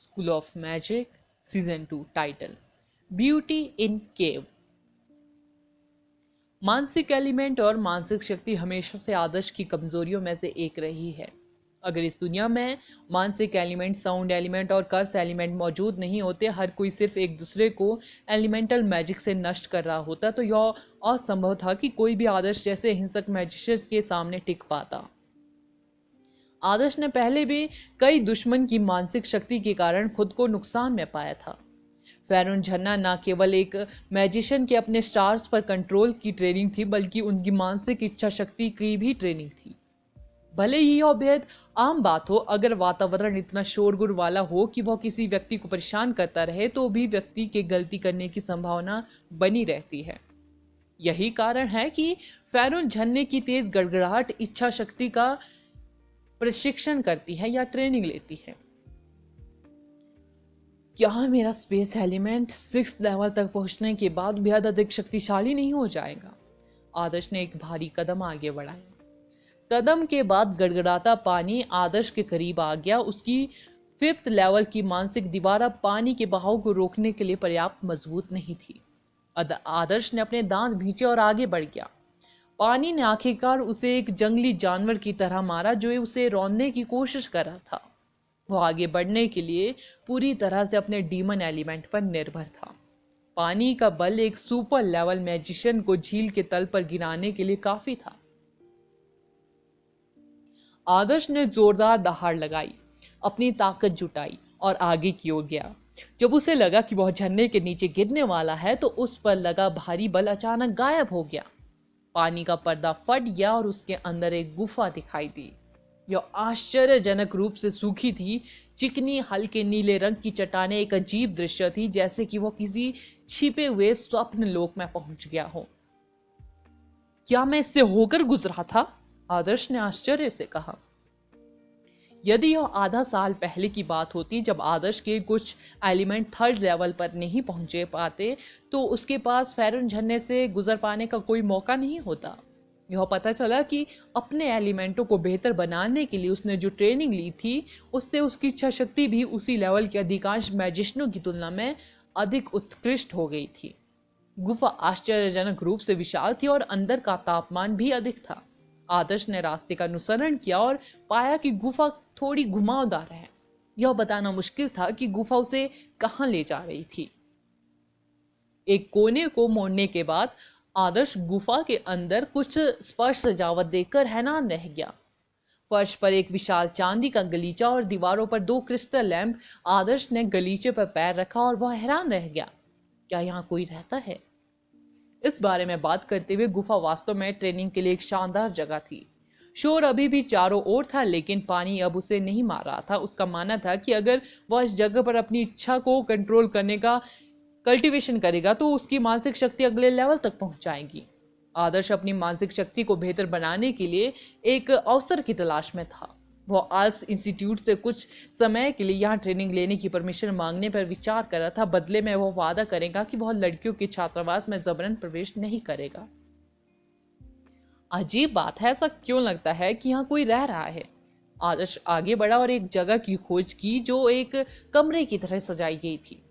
School of magic season 2 title beauty in cave. मानसिक element और मानसिक शक्ति हमेशा से आदर्श की कमजोरियों में से एक रही है। अगर इस दुनिया में मानसिक एलिमेंट, साउंड एलिमेंट और कर्स एलिमेंट मौजूद नहीं होते, हर कोई सिर्फ एक दूसरे को एलिमेंटल मैजिक से नष्ट कर रहा होता, तो यह असंभव था कि कोई भी आदर्श जैसे हिंसक मैजिशियन के सामने टिक पाता। आदर्श ने पहले भी कई दुश्मन की मानसिक शक्ति के कारण खुद को नुकसान में पाया था। फ़ैरून झरना न केवल एक मैजिशियन के अपने स्टार्स पर कंट्रोल की ट्रेनिंग थी, बल्कि उनकी मानसिक इच्छा शक्ति की भी ट्रेनिंग थी। भले ही यह बेहद आम बात हो, अगर वातावरण इतना शोरगुल वाला हो कि वह किसी व्यक्ति को परेशान करता रहे, तो भी व्यक्ति के गलती करने की संभावना बनी रहती है। यही कारण है कि फ़ैरून झरने की तेज गड़गड़ाहट इच्छा शक्ति का प्रशिक्षण करती है या ट्रेनिंग लेती है। क्या मेरा स्पेस एलिमेंट 6th लेवल तक पहुंचने के बाद बेहद अधिक शक्तिशाली नहीं हो जाएगा? आदर्श ने एक भारी कदम आगे बढ़ाया। कदम के बाद गड़गड़ाता पानी आदर्श के करीब आ गया। उसकी 5th लेवल की मानसिक दीवार अब पानी के बहाव को रोकने के लिए पर्याप्त मजबूत नहीं थी। आदर्श ने अपने दांत भींचे और आगे बढ़ गया। पानी ने आखिरकार उसे एक जंगली जानवर की तरह मारा जो उसे रौंदने की कोशिश कर रहा था। वो आगे बढ़ने के लिए पूरी तरह से अपने डीमन एलिमेंट पर निर्भर था। पानी का बल एक सुपर लेवल मैजिशियन को झील के तल पर गिराने के लिए काफी था। आदर्श ने जोरदार दहाड़ लगाई, अपनी ताकत जुटाई और आगे की ओर गया। जब उसे लगा कि वह झरने के नीचे गिरने वाला है, तो उस पर लगा भारी बल अचानक गायब हो गया। पानी का पर्दा फट गया और उसके अंदर एक गुफा दिखाई दी। यह आश्चर्यजनक रूप से सूखी थी। चिकनी हल्के नीले रंग की चट्टानें एक अजीब दृश्य थी, जैसे कि वह किसी छिपे हुए स्वप्न लोक में पहुंच गया हो। क्या मैं इससे होकर गुजरा था? आदर्श ने आश्चर्य से कहा। यदि यह आधा साल पहले की बात होती, जब आदर्श के कुछ एलिमेंट 3rd लेवल पर नहीं पहुंचे पाते, तो उसके पास फ़ैरून झरने से गुजर पाने का कोई मौका नहीं होता। यह पता चला कि अपने एलिमेंटों को बेहतर बनाने के लिए उसने जो ट्रेनिंग ली थी, उससे उसकी इच्छा शक्ति भी उसी लेवल के अधिकांश मैजिशियनों की तुलना में अधिक उत्कृष्ट हो गई थी। गुफा आश्चर्यजनक रूप से विशाल थी और अंदर का तापमान भी अधिक था। आदर्श ने रास्ते का अनुसरण किया और पाया कि गुफा थोड़ी घुमावदार है। यह बताना मुश्किल था कि गुफा उसे कहां ले जा रही थी। एक कोने को मोड़ने के बाद आदर्श गुफा के अंदर कुछ स्पर्श सजावट देखकर हैरान रह गया। फर्श पर एक विशाल चांदी का गलीचा और दीवारों पर 2 क्रिस्टल लैंप। आदर्श ने गलीचे पर पैर रखा और वह हैरान रह गया। क्या यहाँ कोई रहता है? इस बारे में बात करते हुए गुफा वास्तव में ट्रेनिंग के लिए एक शानदार जगह थी। शोर अभी भी चारों ओर था, लेकिन पानी अब उसे नहीं मार रहा था। उसका मानना था कि अगर वह इस जगह पर अपनी इच्छा को कंट्रोल करने का कल्टीवेशन करेगा, तो उसकी मानसिक शक्ति अगले लेवल तक पहुंच जाएगी। आदर्श अपनी मानसिक शक्ति को बेहतर बनाने के लिए एक अवसर की तलाश में था। वह आल्प्स इंस्टीट्यूट से कुछ समय के लिए यहाँ ट्रेनिंग लेने की परमिशन मांगने पर विचार कर रहा था। बदले में वह वादा करेगा कि वह लड़कियों के छात्रावास में जबरन प्रवेश नहीं करेगा। अजीब बात है, ऐसा क्यों लगता है कि यहाँ कोई रह रहा है? आदर्श आगे बढ़ा और एक जगह की खोज की जो एक कमरे की तरह सजाई गई थी।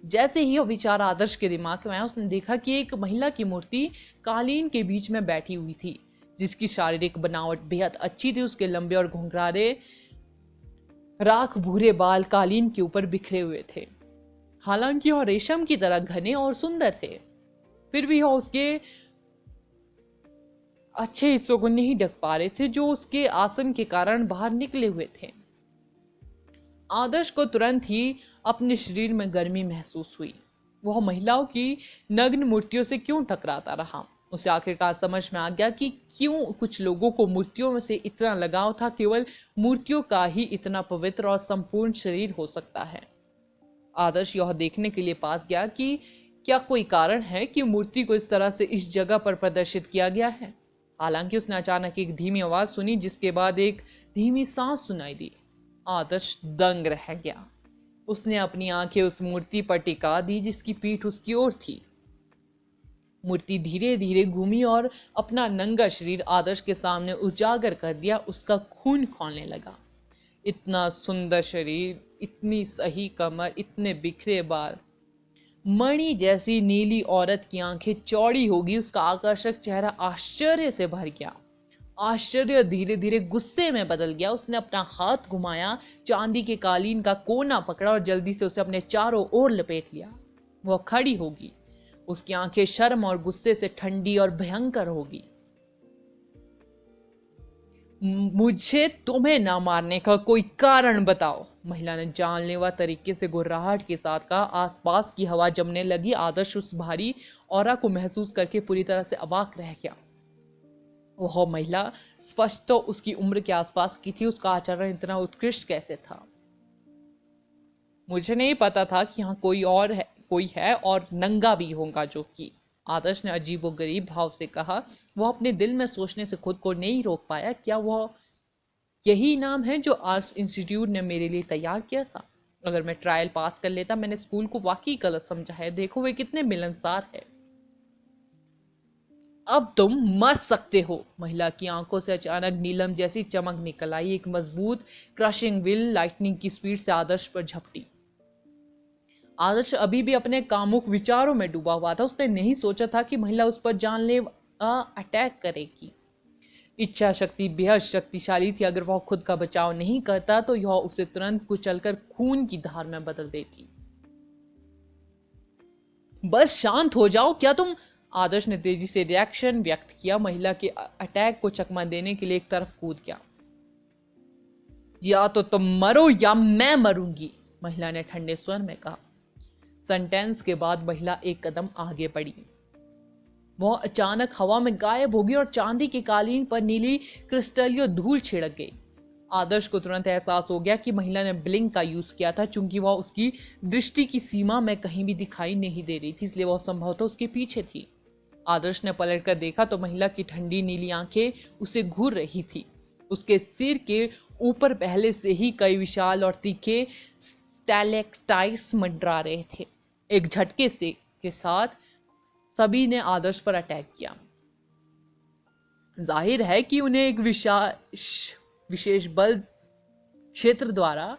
जैसे ही वह विचार आदर्श के दिमाग में आया, उसने देखा कि एक महिला की मूर्ति कालीन के बीच में बैठी हुई थी, जिसकी शारीरिक बनावट बेहद अच्छी थी। उसके लंबे और घुंघराले राख भूरे बाल कालीन के ऊपर बिखरे हुए थे। हालांकि वह रेशम की तरह घने और सुंदर थे, फिर भी वह उसके अच्छे हिस्सों को नहीं ढक पा रहे थे, जो उसके आसन के कारण बाहर निकले हुए थे। आदर्श को तुरंत ही अपने शरीर में गर्मी महसूस हुई। वह महिलाओं की नग्न मूर्तियों से क्यों टकराता रहा? उसे आखिरकार समझ में आ गया कि क्यों कुछ लोगों को मूर्तियों से इतना लगाव था। केवल मूर्तियों का ही इतना पवित्र और संपूर्ण शरीर हो सकता है। आदर्श यह देखने के लिए पास गया कि क्या कोई कारण है कि मूर्ति को इस तरह से इस जगह पर प्रदर्शित किया गया है। हालांकि उसने अचानक एक धीमी आवाज सुनी, जिसके बाद एक धीमी सांस सुनाई दी। आदर्श दंग रह गया। उसने अपनी आंखें उस मूर्ति पर टिका दी जिसकी पीठ उसकी ओर थी। मूर्ति धीरे धीरे घूमी और अपना नंगा शरीर आदर्श के सामने उजागर कर दिया। उसका खून खौलने लगा। इतना सुंदर शरीर इतनी सही कमर, इतने बिखरे बाल, मणि जैसी नीली औरत की आंखें चौड़ी होगी। उसका आकर्षक चेहरा आश्चर्य से भर गया। आश्चर्य धीरे धीरे गुस्से में बदल गया। उसने अपना हाथ घुमाया, चांदी के कालीन का कोना पकड़ा और जल्दी से उसे अपने चारों ओर लपेट लिया। वह खड़ी होगी, उसकी आंखें शर्म और गुस्से से ठंडी और भयंकर होगी। मुझे तुम्हें ना मारने का कोई कारण बताओ, महिला ने जानलेवा तरीके से घुर्राहट के साथ कहा। आसपास की हवा जमने लगी। आदर्श उस भारी ऑरा को महसूस करके पूरी तरह से अवाक रह गया। वह महिला स्पष्ट तो उसकी उम्र के आसपास की थी। उसका आचरण इतना उत्कृष्ट कैसे था? मुझे नहीं पता था कि यहाँ कोई है और नंगा भी होगा जो कि, आदर्श ने अजीबोगरीब भाव से कहा। वह अपने दिल में सोचने से खुद को नहीं रोक पाया। क्या वह यही नाम है जो आर्ट्स इंस्टीट्यूट ने मेरे लिए तैयार किया था? अगर मैं ट्रायल पास कर लेता। मैंने स्कूल को वाकई गलत समझा है। देखो वे कितने मिलनसार है। अब तुम मर सकते हो। महिला की आंखों से अचानक नीलम जैसी चमक निकल आई। एक मजबूत क्रशिंग विल लाइटनिंग की स्पीड से आदर्श पर झपटी। आदर्श अभी भी अपने कामुक विचारों में डूबा हुआ था। उसने नहीं सोचा था कि महिला उस पर जानलेवा अटैक करेगी। इच्छा शक्ति बेहद शक्तिशाली थी। अगर वह खुद का बचाव नहीं करता तो यह उसे तुरंत कुचलकर खून की धार में बदल देती। बस शांत हो जाओ। क्या तुम, आदर्श ने तेजी से रिएक्शन व्यक्त किया। महिला के अटैक को चकमा देने के लिए एक तरफ कूद गया। या तो तुम मरो या मैं मरूंगी, महिला ने ठंडे स्वर में कहा। सेंटेंस के बाद महिला एक कदम आगे बढ़ी। वह अचानक हवा में गायब हो गई और चांदी के कालीन पर नीली क्रिस्टलीय धूल छिड़क गई। आदर्श को तुरंत एहसास हो गया कि महिला ने ब्लिंक का यूज किया था। चूंकि वह उसकी दृष्टि की सीमा में कहीं भी दिखाई नहीं दे रही थी, इसलिए वह संभवतः उसके पीछे थी। आदर्श ने पलटकर देखा तो महिला की ठंडी नीली आंखें उसे घूर रही थी। उसके सिर के ऊपर पहले से ही कई विशाल और तीखे स्टैलेक्टाइट्स मंडरा रहे थे। एक झटके से के साथ सभी ने आदर्श पर अटैक किया। जाहिर है कि उन्हें एक विशेष बल क्षेत्र द्वारा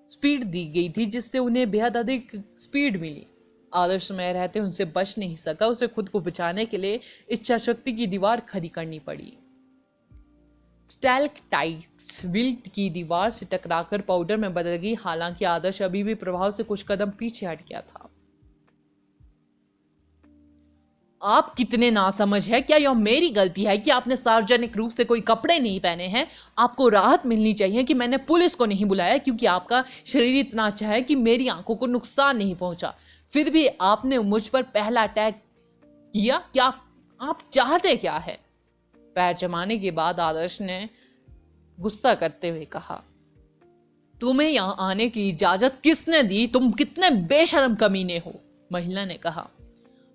स्पीड दी गई थी, जिससे उन्हें बेहद अधिक स्पीड मिली। आदर्श में रहते उनसे बच नहीं सका। उसे खुद को बचाने के लिए इच्छा शक्ति की दीवार खड़ी करनी पड़ी। स्टैलेक्टाइट्स विल की दीवार से टकराकर पाउडर में बदल गई। हालांकि आदर्श अभी भी प्रभाव से कुछ कदम पीछे हट गया था। आप कितने नासमझ है। क्या यह मेरी गलती है कि आपने सार्वजनिक रूप से कोई कपड़े नहीं पहने हैं? आपको राहत मिलनी चाहिए कि मैंने पुलिस को नहीं बुलाया, क्योंकि आपका शरीर इतना अच्छा है कि मेरी आंखों को नुकसान नहीं पहुंचा। फिर भी आपने मुझ पर पहला अटैक किया। क्या आप चाहते क्या है? पैर जमाने के बाद आदर्श ने गुस्सा करते हुए कहा, तुम्हें यहां आने की इजाजत किसने दी? तुम कितने बेशर्म कमीने हो, महिला ने कहा।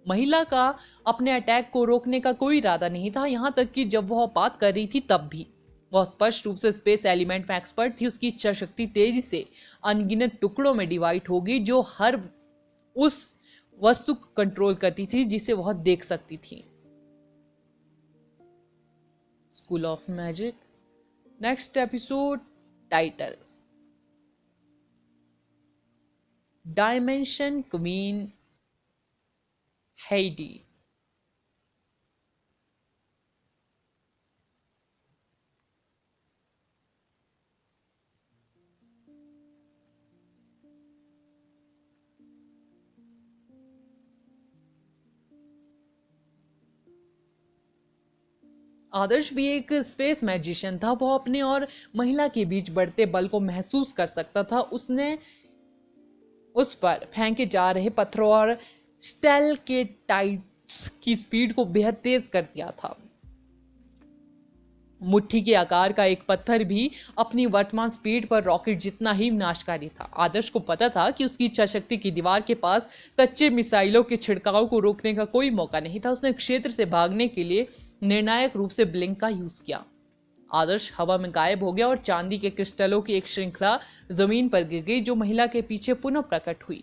महिला का अपने अटैक को रोकने का कोई इरादा नहीं था। यहां तक कि जब वह बात कर रही थी तब भी वह स्पष्ट रूप से स्पेस एलिमेंट में एक्सपर्ट थी। उसकी इच्छा शक्ति तेजी से अनगिनत टुकड़ों में डिवाइड होगी, जो हर उस वस्तु को कंट्रोल करती थी जिसे वह देख सकती थी। School of magic, next episode, title dimension queen Heidi. आदर्श भी एक स्पेस मैजिशियन था। वह अपने और महिला के बीच बढ़ते बल को महसूस कर सकता था। उसने उस पर फेंके जा रहे पत्थरों और स्टैलेक्टाइट्स की स्पीड को बेहद तेज कर दिया था। मुट्ठी के आकार का एक पत्थर भी अपनी वर्तमान स्पीड पर रॉकेट जितना ही विनाशकारी था। आदर्श को पता था कि उसकी इच्छा शक्ति की दीवार के पास कच्चे मिसाइलों के छिड़काव को रोकने का कोई मौका नहीं था। उसने क्षेत्र से भागने के लिए निर्णायक रूप से ब्लिंक का यूज किया। आदर्श हवा में गायब हो गया और चांदी के क्रिस्टलों की एक श्रृंखला जमीन पर गिर गई, जो महिला के पीछे पुनः प्रकट हुई।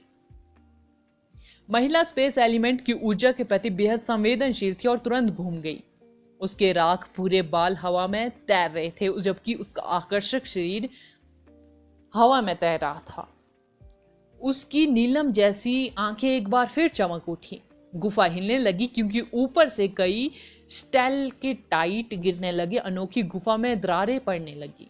महिला स्पेस एलिमेंट की ऊर्जा के प्रति बेहद संवेदनशील थी और तुरंत घूम गई। उसके राख पूरे बाल हवा में तैर रहे थे, जबकि उसका आकर्षक शरीर हवा में तैर रहा था। उसकी नीलम जैसी आंखें एक बार फिर चमक उठी। गुफा हिलने लगी क्योंकि ऊपर से कई स्टैलेक्टाइट गिरने लगे। अनोखी गुफा में दरारें पड़ने लगी।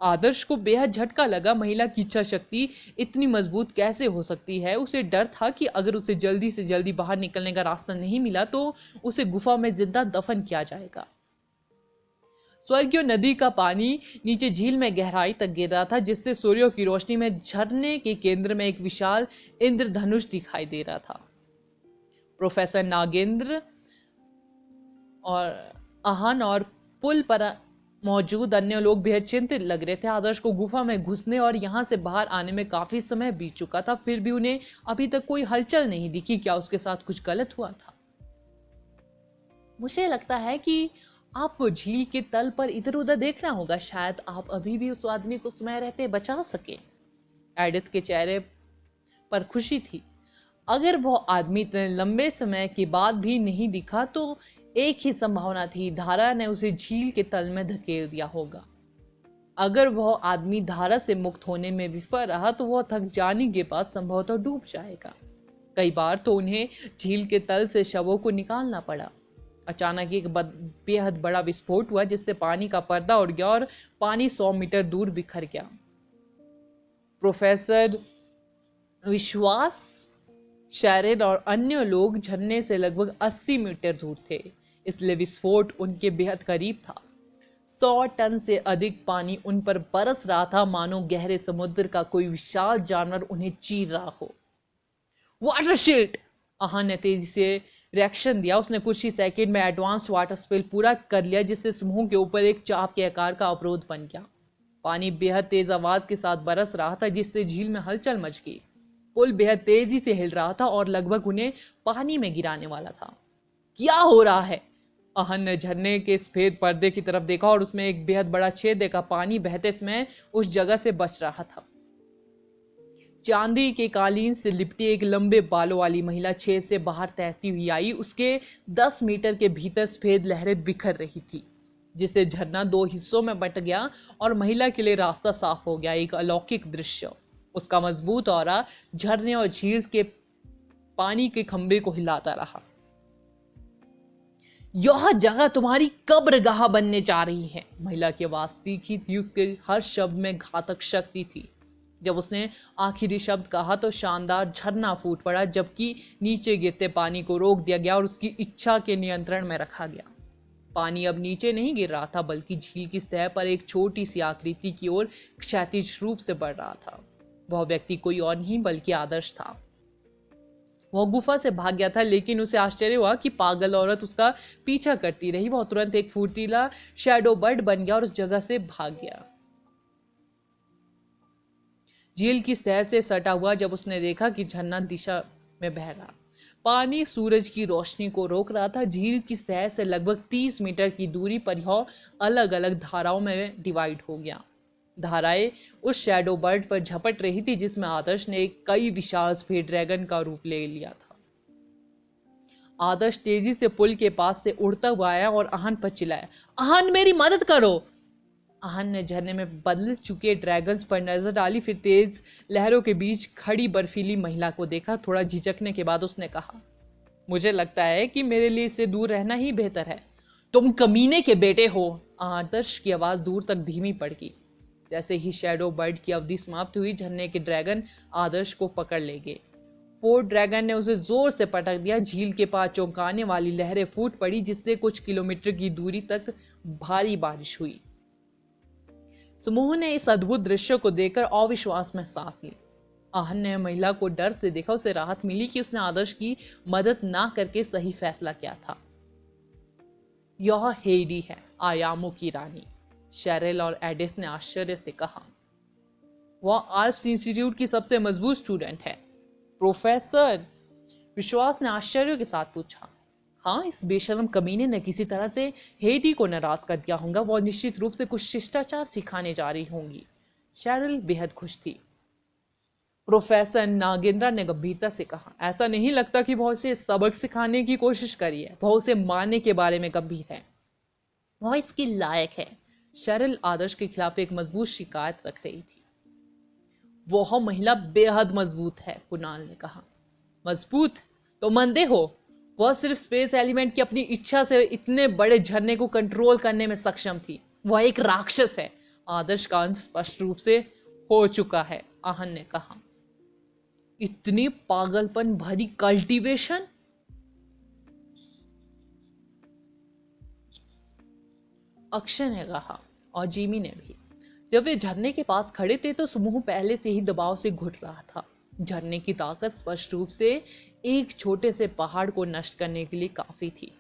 आदर्श को बेहद झटका लगा। महिला की इच्छा शक्ति इतनी मजबूत कैसे हो सकती है। उसे डर था कि अगर उसे जल्दी से जल्दी बाहर निकलने का रास्ता नहीं मिला तो उसे गुफा में जिंदा दफन किया जाएगा। स्वर्गीय नदी का पानी नीचे झील में गहराई तक गिर रहा था, जिससे सूर्य की रोशनी में झरने के केंद्र में एक विशाल इंद्रधनुष दिखाई दे रहा था। प्रोफेसर नागेंद्र और आहन और पुल पर मौजूद अन्य लोग बेहद चिंतित लग रहे थे। आदर्श को गुफा में घुसने और यहाँ से बाहर आने में काफी समय बीत चुका था, फिर भी उन्हें अभी तक कोई हलचल नहीं दिखी। क्या उसके साथ कुछ गलत हुआ था? मुझे लगता है कि आपको झील के तल पर इधर उधर देखना होगा। शायद आप अभी भी उस आदमी को समय रहते बचा सके। एडिथ के चेहरे पर खुशी थी। अगर वह आदमी इतने लंबे समय के बाद भी नहीं दिखा तो एक ही संभावना थी, धारा ने उसे झील के तल में धकेल दिया होगा। अगर वह आदमी धारा से मुक्त होने में विफल रहा तो वह थक जाने के बाद संभवतः डूब जाएगा। कई बार तो उन्हें झील के तल से शवों को निकालना पड़ा। अचानक एक बेहद बड़ा विस्फोट हुआ, जिससे पानी का पर्दा उड़ गया और पानी 100 मीटर दूर बिखर गया। प्रोफेसर विश्वास, शैरन और अन्य लोग झरने से लगभग 80 मीटर दूर थे, इसलिए विस्फोट उनके बेहद करीब था। 100 टन से अधिक पानी उन पर बरस रहा था, मानो गहरे समुद्र का कोई विशाल जानवर उन्हें चीर रहा हो। Water shield! आहन ने तेजी से रिएक्शन दिया। उसने कुछ ही सेकंड में एडवांस वाटर स्पेल पूरा कर लिया, जिससे समूह के ऊपर एक चाप के आकार का अवरोध बन गया। पानी बेहद तेज आवाज के साथ बरस रहा था, जिससे झील में हलचल मच गई। पुल बेहद तेजी से हिल रहा था और लगभग उन्हें पानी में गिराने वाला था। क्या हो रहा है? आहन ने झरने के सफेद पर्दे की तरफ देखा और उसमें एक बेहद बड़ा छेद देखा। पानी बहते समय उस जगह से बच रहा था। चांदी के कालीन से लिपटी एक लंबे बालों वाली महिला छेद से बाहर तैरती हुई आई। उसके 10 मीटर के भीतर सफेद लहरें बिखर रही थी, जिससे झरना 2 हिस्सों में बंट गया और महिला के लिए रास्ता साफ हो गया। एक अलौकिक दृश्य। उसका मजबूत ऑरा झरने और झील के पानी के खंभे को हिलाता रहा। यह जगह तुम्हारी कब्रगाह बनने जा रही है। महिला की आवाज तीखी थी, उसके हर शब्द में घातक शक्ति थी। जब उसने आखिरी शब्द कहा तो शानदार झरना फूट पड़ा, जबकि नीचे गिरते पानी को रोक दिया गया और उसकी इच्छा के नियंत्रण में रखा गया। पानी अब नीचे नहीं गिर रहा था, बल्कि झील की सतह पर एक छोटी सी आकृति की ओर क्षैतिज रूप से बढ़ रहा था। वह व्यक्ति कोई और नहीं बल्कि आदर्श था। वह गुफा से भाग गया था, लेकिन उसे आश्चर्य हुआ कि पागल औरत उसका पीछा करती रही। वह तुरंत एक फुर्तीला शैडो बर्ड बन गया और उस जगह से भाग गया। झील की सतह से सटा हुआ जब उसने देखा कि झरना दिशा में बह रहा, पानी सूरज की रोशनी को रोक रहा था। झील की सतह से लगभग 30 मीटर की दूरी पर यह अलग अलग धाराओं में डिवाइड हो गया। धाराएं उस शैडो बर्ड पर झपट रही थी, जिसमें आदर्श ने कई विशाल सफेद ड्रैगन का रूप ले लिया था। आदर्श तेजी से पुल के पास से उड़ता हुआ आया और आहन पर चिल्लाया, आहन मेरी मदद करो। आहन ने झरने में बदल चुके ड्रैगन्स पर नजर डाली, फिर तेज लहरों के बीच खड़ी बर्फीली महिला को देखा। थोड़ा झिझकने के बाद उसने कहा, मुझे लगता है कि मेरे लिए इससे दूर रहना ही बेहतर है। तुम कमीने के बेटे हो। आदर्श की आवाज दूर तक धीमी पड़ गई। जैसे ही शैडो बर्ड की अवधि समाप्त हुई, झरने के ड्रैगन आदर्श को पकड़ ले गए। फोर्ड ड्रैगन ने उसे जोर से पटक दिया। झील के पास चौंकाने वाली लहरें फूट पड़ी, जिससे कुछ किलोमीटर की दूरी तक भारी बारिश हुई। समूह ने इस अद्भुत दृश्य को देखकर अविश्वास में सांस ली। आहन ने महिला को डर से देखा। उसे राहत मिली कि उसने आदर्श की मदद ना करके सही फैसला किया था। यह हेडी है, आयामों की रानी, शेरिल और एडिथ ने आश्चर्य से कहा। वह आल्प्स इंस्टीट्यूट की सबसे मजबूत स्टूडेंट है। प्रोफेसर विश्वास ने आश्चर्य के साथ पूछा। हाँ, इस बेशर्म कमीने ने किसी तरह से हेडी को नाराज कर दिया होगा। वह निश्चित रूप से कुछ शिष्टाचार सिखाने जा रही होंगी। शेरिल बेहद खुश थी। प्रोफेसर नागेंद्र ने गंभीरता से कहा, ऐसा नहीं लगता कि वह उसे सबक सिखाने की कोशिश करी है। वह उसे मारने के बारे में गंभीर है। वह इसकी लायक है। शेरिल आदर्श के खिलाफ एक मजबूत शिकायत रख रही थी। वह महिला बेहद मजबूत है, कुणाल ने कहा। मजबूत तो मानते हो, वह सिर्फ स्पेस एलिमेंट की अपनी इच्छा से इतने बड़े झरने को कंट्रोल करने में सक्षम थी। वह एक राक्षस है। आदर्श का अंत स्पष्ट रूप से हो चुका है, आहन ने कहा। इतनी पागलपन भरी कल्टीवेशन? अक्षय ने कहा, और जिमी ने भी। जब वे झरने के पास खड़े थे तो समूह पहले से ही दबाव से घुट रहा था। झरने की ताकत स्पष्ट रूप से एक छोटे से पहाड़ को नष्ट करने के लिए काफी थी।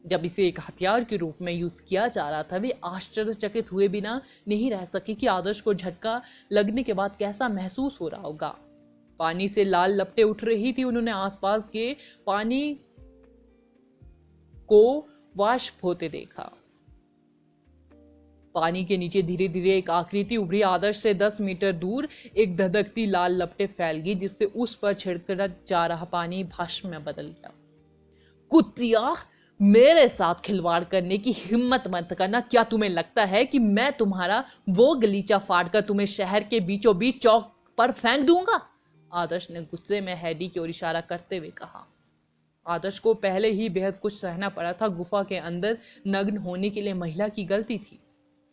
जब इसे एक हथियार के रूप में यूज किया जा रहा था, वे आश्चर्यचकित हुए बिना नहीं रह सके कि आदर्श को झटका लगने के बाद कैसा महसूस हो रहा होगा। पानी से लाल लपटें उठ रही थी। उन्होंने आसपास के पानी को वाष्प होते देखा। पानी के नीचे धीरे धीरे एक आकृति उभरी। आदर्श से 10 मीटर दूर एक धधकती लाल लपटें फैल गई, जिससे उस पर छिड़कता जा रहा पानी भस्म में बदल गया। कुत्तिया, मेरे साथ खिलवाड़ करने की हिम्मत मत करना। क्या तुम्हें लगता है कि मैं तुम्हारा वो गलीचा फाड़कर तुम्हें शहर के बीचों बीच चौक पर फेंक दूंगा? आदर्श ने गुस्से में हैडी की ओर इशारा करते हुए कहा। आदर्श को पहले ही बेहद कुछ सहना पड़ा था। गुफा के अंदर नग्न होने के लिए महिला की गलती थी,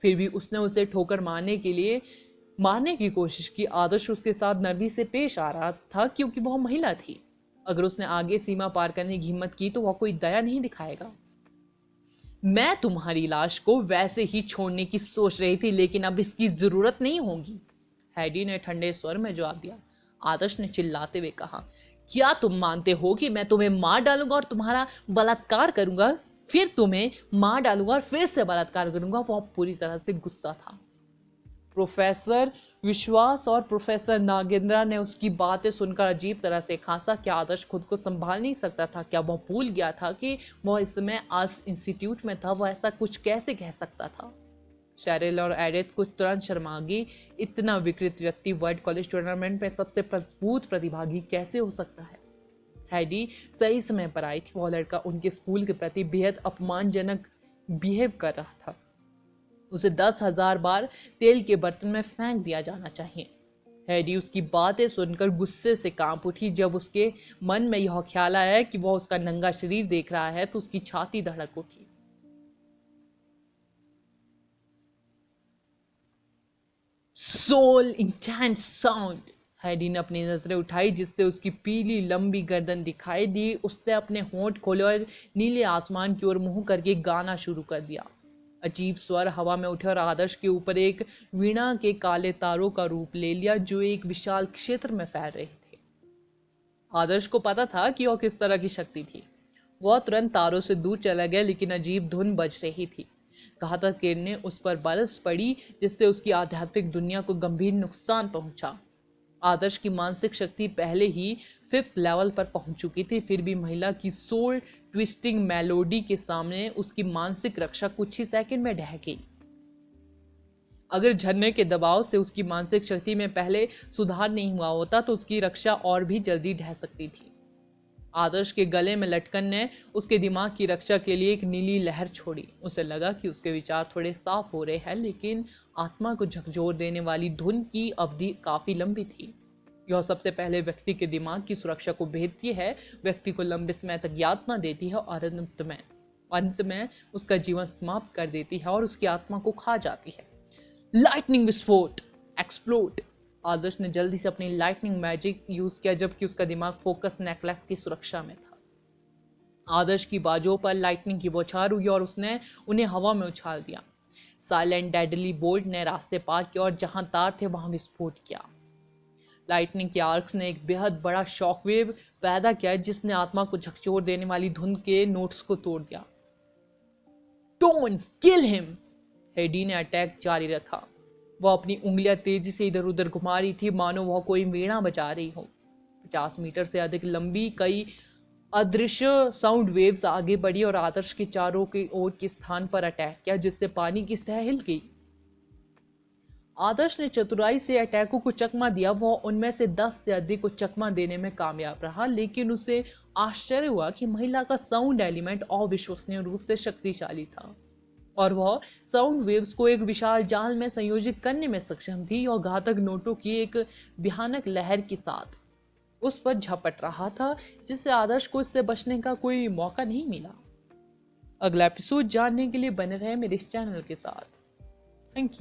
फिर भी उसने उसे ठोकर मारने की कोशिश की। आदर्श उसके साथ नरमी से पेश आ रहा था क्योंकि वह महिला थी। अगर उसने आगे सीमा पार करने की हिम्मत की तो वह कोई दया नहीं दिखाएगा। मैं तुम्हारी लाश को वैसे ही छोड़ने की सोच रही थी, लेकिन अब इसकी जरूरत नहीं होगी, हैडी ने ठंडे स्वर में जवाब दिया। आदर्श ने चिल्लाते हुए कहा, क्या तुम मानते हो कि मैं तुम्हें मार डालूंगा और तुम्हारा बलात्कार करूंगा, फिर तुम्हें मार डालूंगा और फिर से बलात्कार करूंगा? वह पूरी तरह से गुस्सा था। प्रोफेसर विश्वास और प्रोफेसर नागेंद्रा ने उसकी बातें सुनकर अजीब तरह से हंसा। क्या आदर्श खुद को संभाल नहीं सकता था? क्या वह भूल गया था कि वह इस समय आर्ट्स इंस्टीट्यूट में था? वह ऐसा कुछ कैसे कह सकता था? शेरिल और एडिथ कुछ तुरंत शर्मा गई। इतना विकृत व्यक्ति वर्ल्ड कॉलेज टूर्नामेंट में सबसे मजबूत प्रतिभागी कैसे हो सकता है? हैडी सही समय पर आई थी। वह लड़का उनके स्कूल के प्रति बेहद अपमानजनक बिहेव कर रहा था। उसे 10,000 बार तेल के बर्तन में फेंक दिया जाना चाहिए। हैडी उसकी बातें सुनकर गुस्से से कांप उठी। जब उसके मन में यह ख्याल आया कि वह उसका नंगा शरीर देख रहा है तो उसकी छाती धड़क उठी। सोल इंटेंस साउंड, हैडी ने अपनी नजरें उठाई, जिससे उसकी पीली लंबी गर्दन दिखाई दी। उसने अपने होंठ खोले और नीले आसमान की ओर मुंह करके गाना शुरू कर दिया। अजीब स्वर हवा में उठे और आदर्श के ऊपर एक वीणा के काले तारों का रूप ले लिया, जो एक विशाल क्षेत्र में फैल रहे थे। आदर्श को पता था कि वह किस तरह की शक्ति थी। वह तुरंत तारों से दूर चला गया, लेकिन अजीब धुन बज रही थी। घातक किरणें उस पर बरस पड़ी, जिससे उसकी आध्यात्मिक दुनिया को गंभीर नुकसान पहुंचा। आदर्श की मानसिक शक्ति पहले ही 5th लेवल पर पहुंच चुकी थी, फिर भी महिला की सोल ट्विस्टिंग मेलोडी के सामने उसकी मानसिक रक्षा कुछ ही सेकंड में ढह गई। अगर झरने के दबाव से उसकी मानसिक शक्ति में पहले सुधार नहीं हुआ होता तो उसकी रक्षा और भी जल्दी ढह सकती थी। आदर्श के गले में लटकन ने उसके दिमाग की रक्षा के लिए एक नीली लहर छोड़ी। उसे लगा कि उसके विचार थोड़े साफ हो रहे हैं, लेकिन आत्मा को झकझोर देने वाली धुन की अवधि काफी लंबी थी। यह सबसे पहले व्यक्ति के दिमाग की सुरक्षा को भेदती है, व्यक्ति को लंबे समय तक यातना देती है और अंत में उसका जीवन समाप्त कर देती है और उसकी आत्मा को खा जाती है। लाइटनिंग विस्फोट, एक्सप्लोड। आदर्श ने जल्दी से अपनी लाइटनिंग मैजिक यूज किया, जबकि उसका दिमाग फोकस नेकलेस की सुरक्षा में था। आदर्श की बाजुओं पर लाइटनिंग की बौछार हुई और उसने उन्हें हवा में उछाल दिया। साइलेंट डेडली बोल्ट ने रास्ते पार किया और जहां तार थे वहां विस्फोट किया। लाइटनिंग के आर्क्स ने एक बेहद बड़ा शॉकवेव पैदा किया, जिसने आत्मा को झकझोर देने वाली धुन के नोट्स को तोड़ दिया। डोंट किल हिम, हेडी ने अटैक जारी रखा। वह अपनी उंगलियां तेजी से इधर उधर घुमा रही थी, मानो वह कोई वीणा बजा रही हो। 50 मीटर से अधिक लंबी कई अदृश्य साउंड वेव्स आगे बढ़ी और आदर्श के चारों की ओर के स्थान पर अटैक किया, जिससे पानी की सतह हिल गई। आदर्श ने चतुराई से अटैकों को चकमा दिया। वह उनमें से 10 से अधिक को चकमा देने में कामयाब रहा, लेकिन उसे आश्चर्य हुआ कि महिला का साउंड एलिमेंट अविश्वसनीय रूप से शक्तिशाली था। और वह साउंड वेव्स को एक विशाल जाल में संयोजित करने में सक्षम थी और घातक नोटों की एक भयानक लहर के साथ उस पर झपट रहा था, जिससे आदर्श को इससे बचने का कोई मौका नहीं मिला। अगला एपिसोड जानने के लिए बने रहे मेरे इस चैनल के साथ। Thank you.